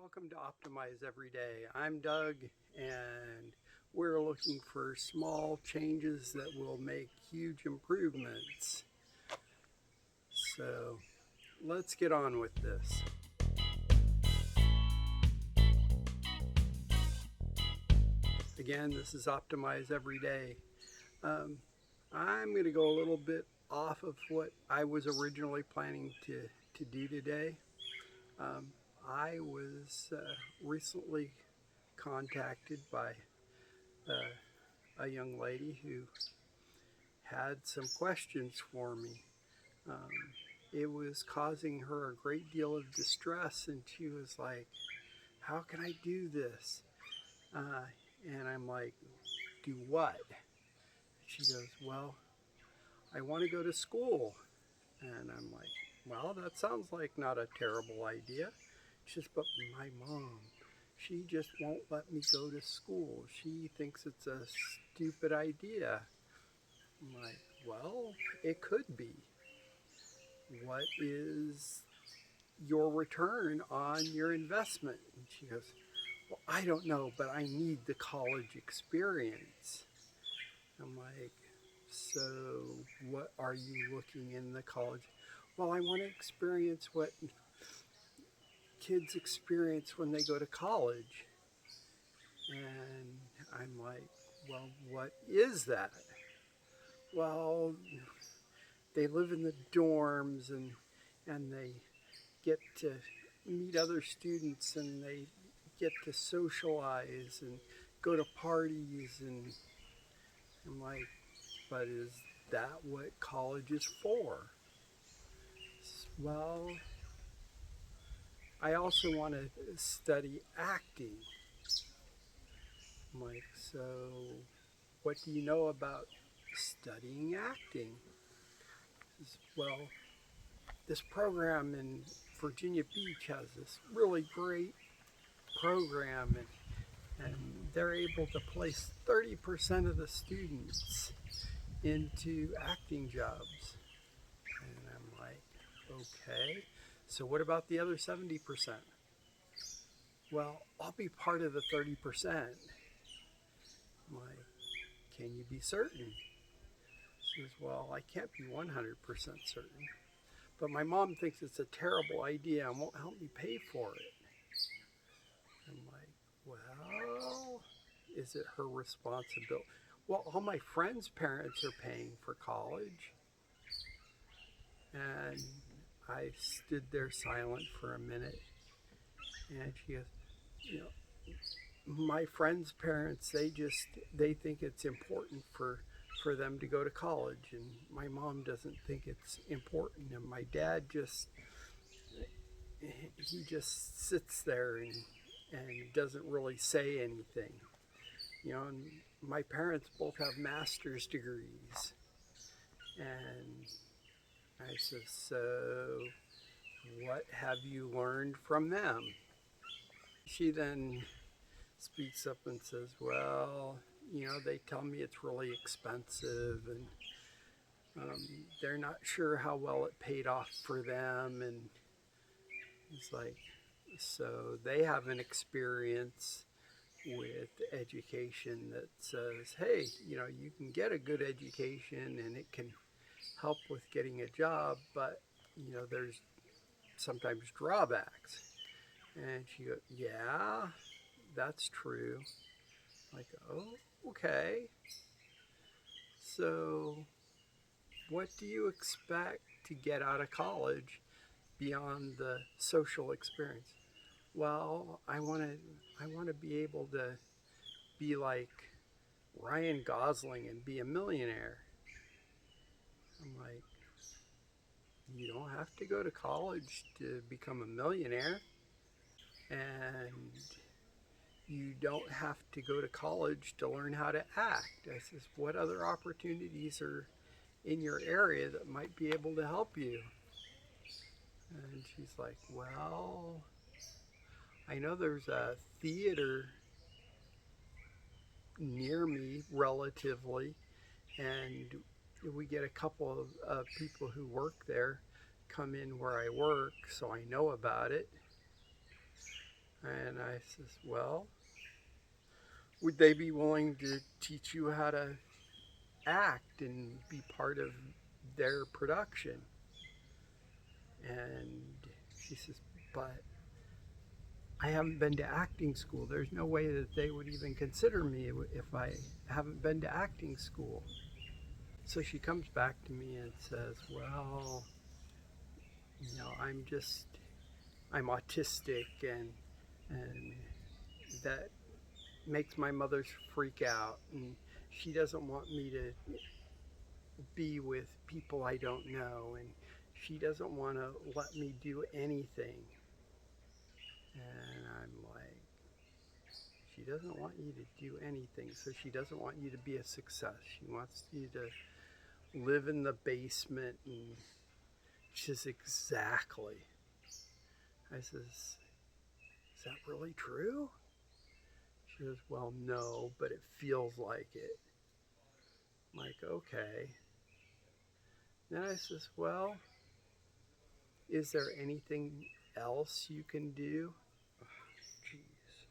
Welcome to Optimize Every Day. I'm Doug, and we're looking for small changes that will make huge improvements. So let's get on with this. Again, this is Optimize Every Day. I'm going to go a little bit off of what I was originally planning to do today. I was recently contacted by a young lady who had some questions for me. Um, it was causing her a great deal of distress, and she was like, "How can I do this?" And I'm like, "Do what?" She goes, "Well, I want to go to school." And I'm like, "Well, that sounds like not a terrible idea." She says, "But my mom, she just won't let me go to school. She thinks it's a stupid idea." I'm like, "Well, it could be. What is your return on your investment?" And she goes, "Well, I don't know, but I need the college experience." I'm like, "So what are you looking in the college?" "Well, I want to experience what kids experience when they go to college." And I'm like, "Well, what is that?" "Well, they live in the dorms and they get to meet other students and they get to socialize and go to parties." And I'm like, "But is that what college is for?" "Well, I also want to study acting." I'm like, "So what do you know about studying acting?" He says, "Well, this program in Virginia Beach has this really great program, and they're able to place 30% of the students into acting jobs." And I'm like, "Okay, so what about the other 70%? "Well, I'll be part of the 30%. I'm like, "Can you be certain?" She says, "Well, I can't be 100% certain, but my mom thinks it's a terrible idea and won't help me pay for it." I'm like, "Well, is it her responsibility?" "Well, all my friends' parents are paying for college." And I stood there silent for a minute, and she goes, "You know, my friends' parents, they think it's important for them to go to college, and my mom doesn't think it's important, and my dad he just sits there and doesn't really say anything. And my parents both have master's degrees." And I said, "So what have you learned from them?" She then speaks up and says, "Well, they tell me it's really expensive, and they're not sure how well it paid off for them." And it's like, so they have an experience with education that says, "Hey, you can get a good education and it can help with getting a job, but there's sometimes drawbacks." And she goes, "Yeah, that's true." Like, "Oh, okay. So what do you expect to get out of college beyond the social experience?" "Well, I want to be able to be like Ryan Gosling and be a millionaire." I'm like, "You don't have to go to college to become a millionaire, and you don't have to go to college to learn how to act." I says, "What other opportunities are in your area that might be able to help you?" And she's like, "Well, I know there's a theater near me relatively, and we get a couple of people who work there come in where I work, so I know about it." And I says, well, would they be willing to teach you how to act and be part of their production? And she says, but I haven't been to acting school. There's no way that they would even consider me if I haven't been to acting school. So she comes back to me and says, well, I'm autistic, and that makes my mother freak out, and she doesn't want me to be with people I don't know, and she doesn't want to let me do anything. And I'm like, she doesn't want you to do anything, so she doesn't want you to be a success. She wants you to live in the basement. And she says, exactly. I says, is that really true? She goes, well, no, but it feels like it. I'm like, okay. Then I says, well, is there anything else you can do? Jeez.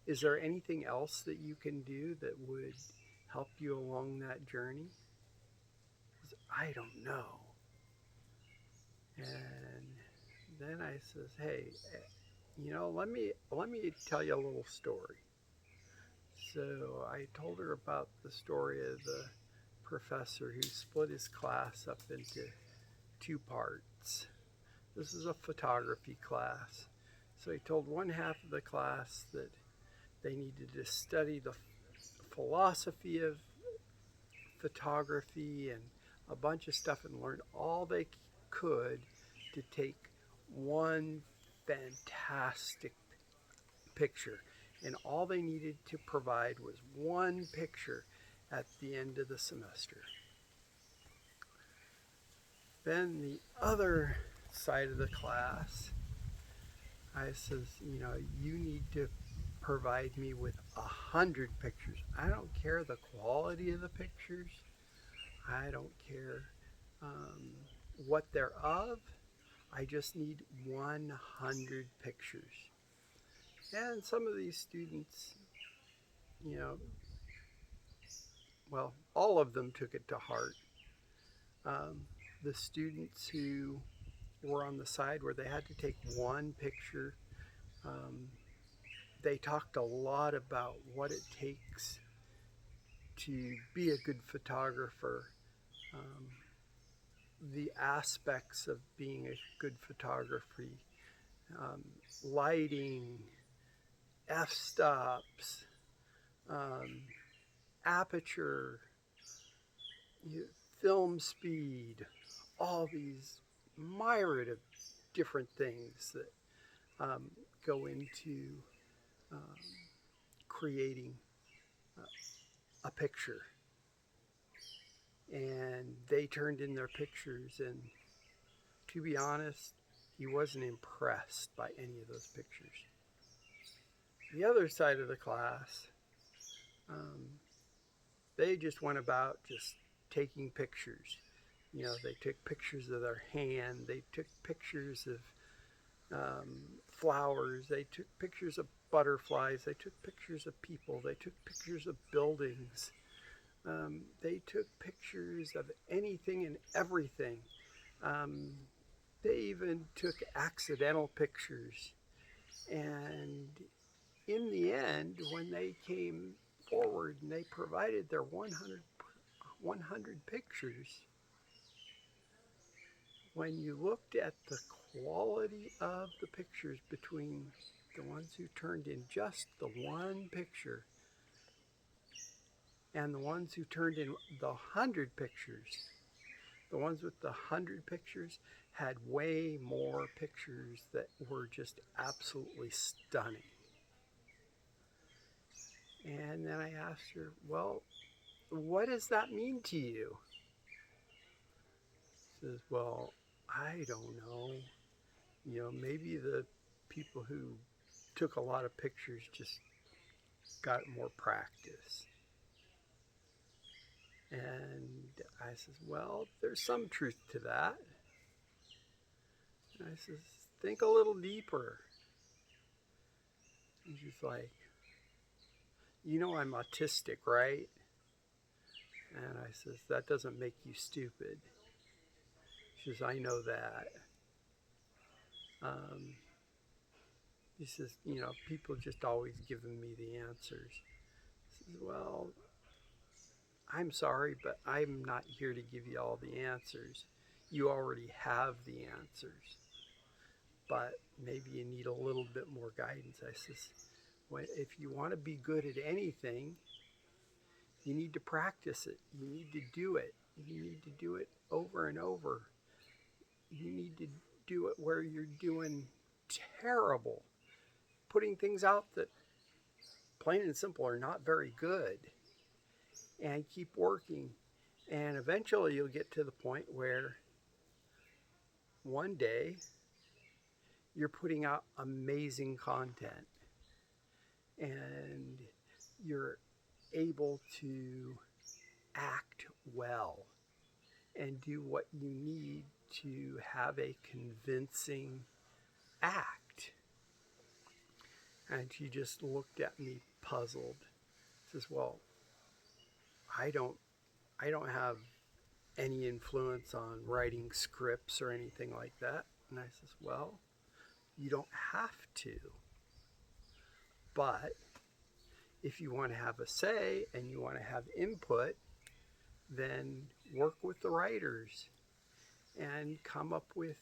Is there anything else that you can do that would help you along that journey? Says, I don't know. And then I says, hey, let me tell you a little story. So I told her about the story of the professor who split his class up into two parts. This is a photography class. So he told one half of the class that they needed to study the philosophy of photography and a bunch of stuff and learn all they could to take one fantastic picture. And all they needed to provide was one picture at the end of the semester. Then the other side of the class, I says, you need to provide me with 100 pictures. I don't care the quality of the pictures. I don't care what they're of. I just need 100 pictures. And some of these students, well, all of them took it to heart. The students who were on the side where they had to take one picture, they talked a lot about what it takes to be a good photographer, the aspects of being a good photography, lighting, f-stops, aperture, film speed, all these myriad of different things that go into creating a picture. And they turned in their pictures, and to be honest, he wasn't impressed by any of those pictures. The other side of the class, they just went about just taking pictures. They took pictures of their hand, they took pictures of flowers, they took pictures of butterflies, they took pictures of people, they took pictures of buildings, they took pictures of anything and everything. They even took accidental pictures. And in the end, when they came forward and they provided their 100 pictures, when you looked at the quality of the pictures between the ones who turned in just the one picture and the ones who turned in the 100 pictures, the ones with the 100 pictures had way more pictures that were just absolutely stunning. And then I asked her, well, what does that mean to you? She says, well, I don't know. Maybe the people who took a lot of pictures just got more practice. And I says, well, there's some truth to that. And I says, think a little deeper. And she's like, you know I'm autistic, right? And I says, that doesn't make you stupid. She says, I know that. Um, he says, you know, people just always giving me the answers. He says, well, I'm sorry, but I'm not here to give you all the answers. You already have the answers, but maybe you need a little bit more guidance. I says, well, if you want to be good at anything, you need to practice it. You need to do it. You need to do it over and over. You need to do it where you're doing terrible, putting things out that plain and simple are not very good, and keep working. And eventually you'll get to the point where one day you're putting out amazing content and you're able to act well and do what you need to have a convincing act. And she just looked at me puzzled. Says, well, I don't have any influence on writing scripts or anything like that. And I says, well, you don't have to. But if you want to have a say and you want to have input, then work with the writers and come up with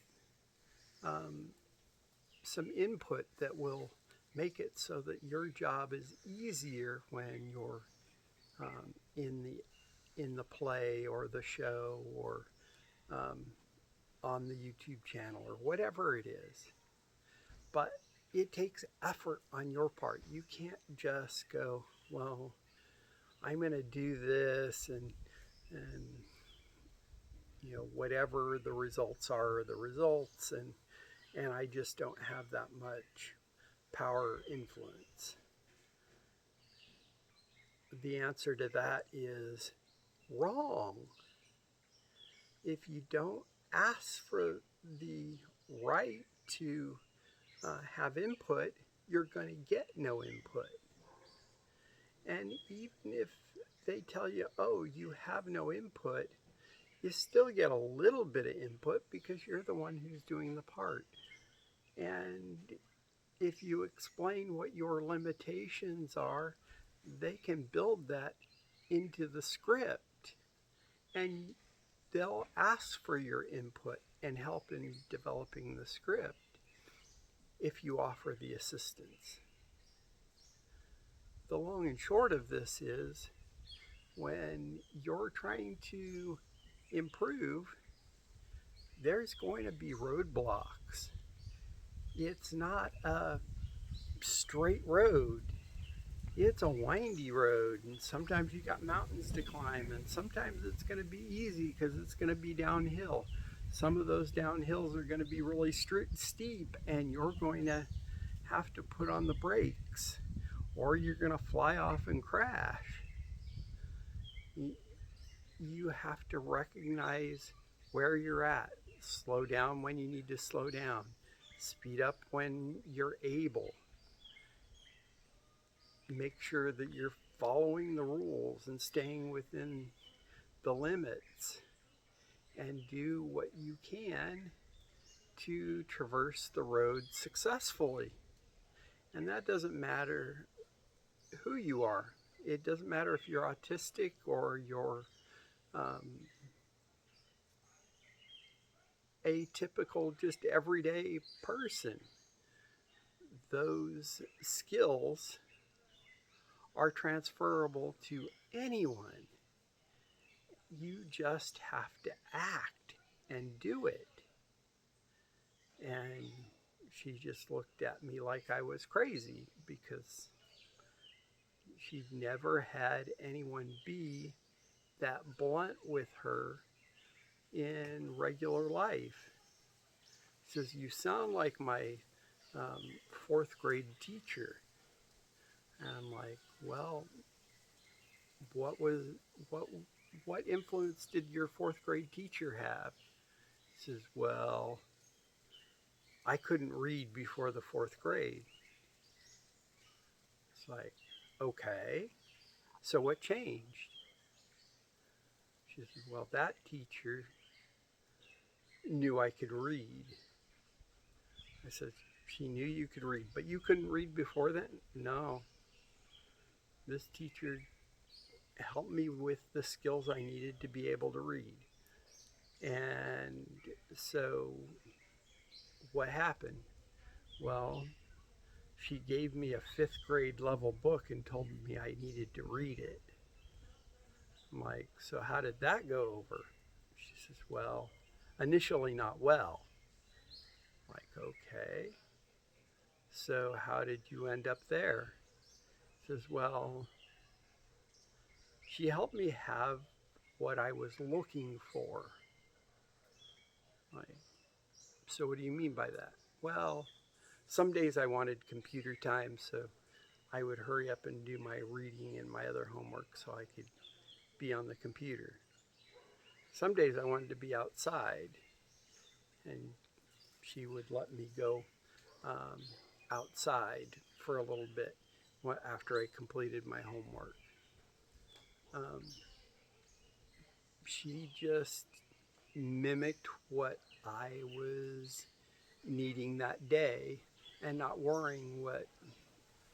some input that will make it so that your job is easier when you're in the play or the show or on the YouTube channel or whatever it is. But it takes effort on your part. You can't just go, well, I'm going to do this and you know, whatever the results are the results, and I just don't have that much power or influence. The answer to that is wrong. If you don't ask for the right to have input, you're going to get no input. And even if they tell you, oh, you have no input, you still get a little bit of input because you're the one who's doing the part. And if you explain what your limitations are, they can build that into the script, and they'll ask for your input and help in developing the script if you offer the assistance. The long and short of this is when you're trying to improve, there's going to be roadblocks. It's not a straight road. It's a windy road, and sometimes you got mountains to climb, and sometimes it's going to be easy because it's going to be downhill. Some of those downhills are going to be really steep, and you're going to have to put on the brakes, or you're going to fly off and crash. You have to recognize where you're at. Slow down when you need to slow down. Speed up when you're able. Make sure that you're following the rules and staying within the limits, and do what you can to traverse the road successfully. And that doesn't matter who you are. It doesn't matter if you're autistic or you're a typical, just everyday person. Those skills are transferable to anyone. You just have to act and do it. And she just looked at me like I was crazy because she'd never had anyone be that blunt with her in regular life. She says, you sound like my fourth grade teacher. And I'm like, well, what influence did your fourth grade teacher have? He says, well, I couldn't read before the fourth grade. It's like, okay, so what changed? She says, well, that teacher knew I could read. I said, she knew you could read, but you couldn't read before then? No. This teacher helped me with the skills I needed to be able to read. And so what happened? Well, she gave me a fifth grade level book and told me I needed to read it. I'm like, so how did that go over? She says, well, initially not well. I'm like, okay. So how did you end up there? She says, well, she helped me have what I was looking for. Like, so what do you mean by that? Well, some days I wanted computer time, so I would hurry up and do my reading and my other homework so I could be on the computer. Some days I wanted to be outside, and she would let me go outside for a little bit after I completed my homework. She just mimicked what I was needing that day and not worrying what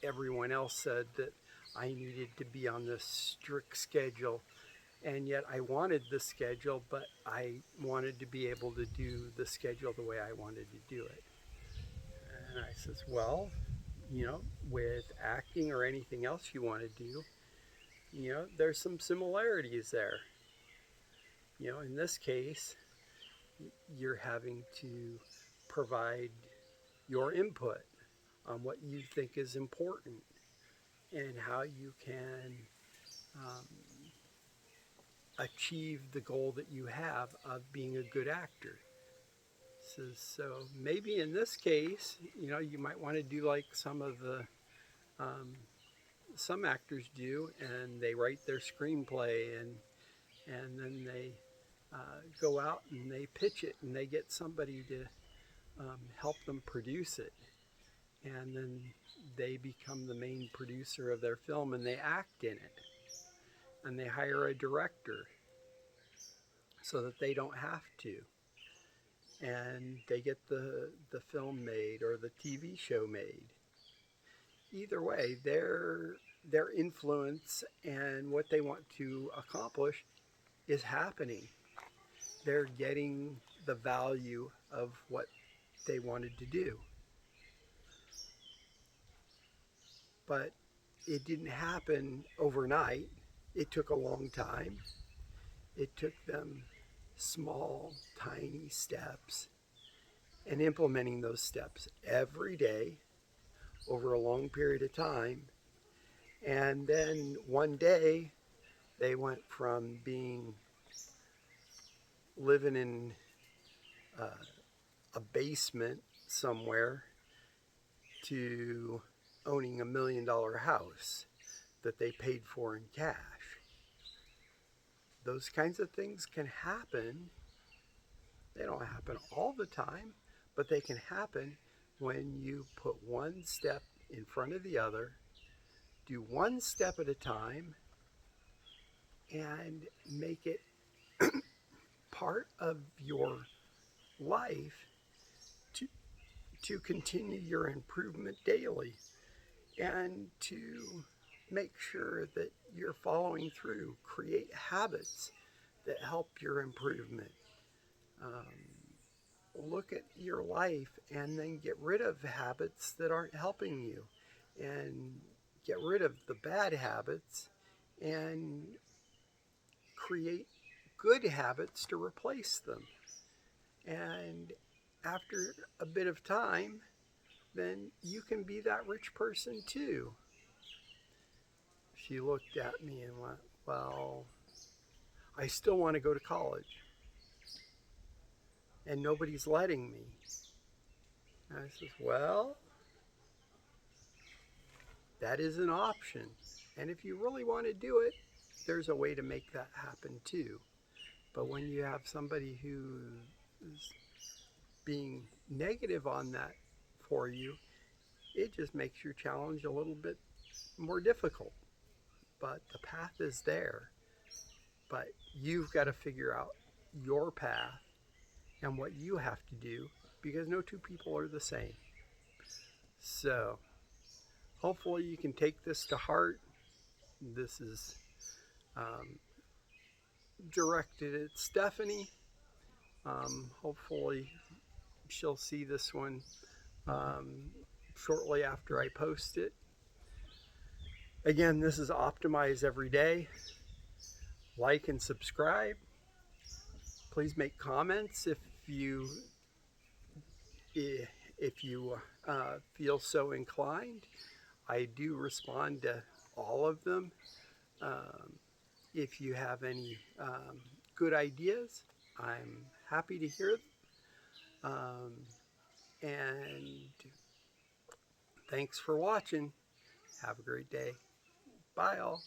everyone else said that I needed to be on this strict schedule. And yet I wanted the schedule, but I wanted to be able to do the schedule the way I wanted to do it. And I says, well, with acting or anything else you want to do, there's some similarities there. In this case, you're having to provide your input on what you think is important and how you can achieve the goal that you have of being a good actor. So maybe in this case, you might want to do like some of the some actors do, and they write their screenplay and then they go out and they pitch it and they get somebody to help them produce it, and then they become the main producer of their film and they act in it, and they hire a director so that they don't have to, and they get the film made or the TV show made. Either way, their influence and what they want to accomplish is happening. They're getting the value of what they wanted to do. But it didn't happen overnight. It took a long time. It took them small, tiny steps, and implementing those steps every day over a long period of time. And then one day they went from living in a basement somewhere to owning $1 million house that they paid for in cash. Those kinds of things can happen. They don't happen all the time, but they can happen when you put one step in front of the other, do one step at a time, and make it part of your life to continue your improvement daily and to make sure that you're following through. Create habits that help your improvement. Look at your life and then get rid of habits that aren't helping you, and get rid of the bad habits and create good habits to replace them. And after a bit of time, then you can be that rich person too. She looked at me and went, well, I still want to go to college, and nobody's letting me. And I says, well, that is an option. And if you really want to do it, there's a way to make that happen too. But when you have somebody who is being negative on that for you, it just makes your challenge a little bit more difficult, but the path is there. But you've got to figure out your path and what you have to do, because no two people are the same. So hopefully you can take this to heart. This is directed at Stephanie. Hopefully she'll see this one shortly after I post it. Again, this is Optimize Every Day. Like and subscribe. Please make comments if you feel so inclined. I do respond to all of them. If you have any good ideas, I'm happy to hear them. And thanks for watching. Have a great day. Bye all.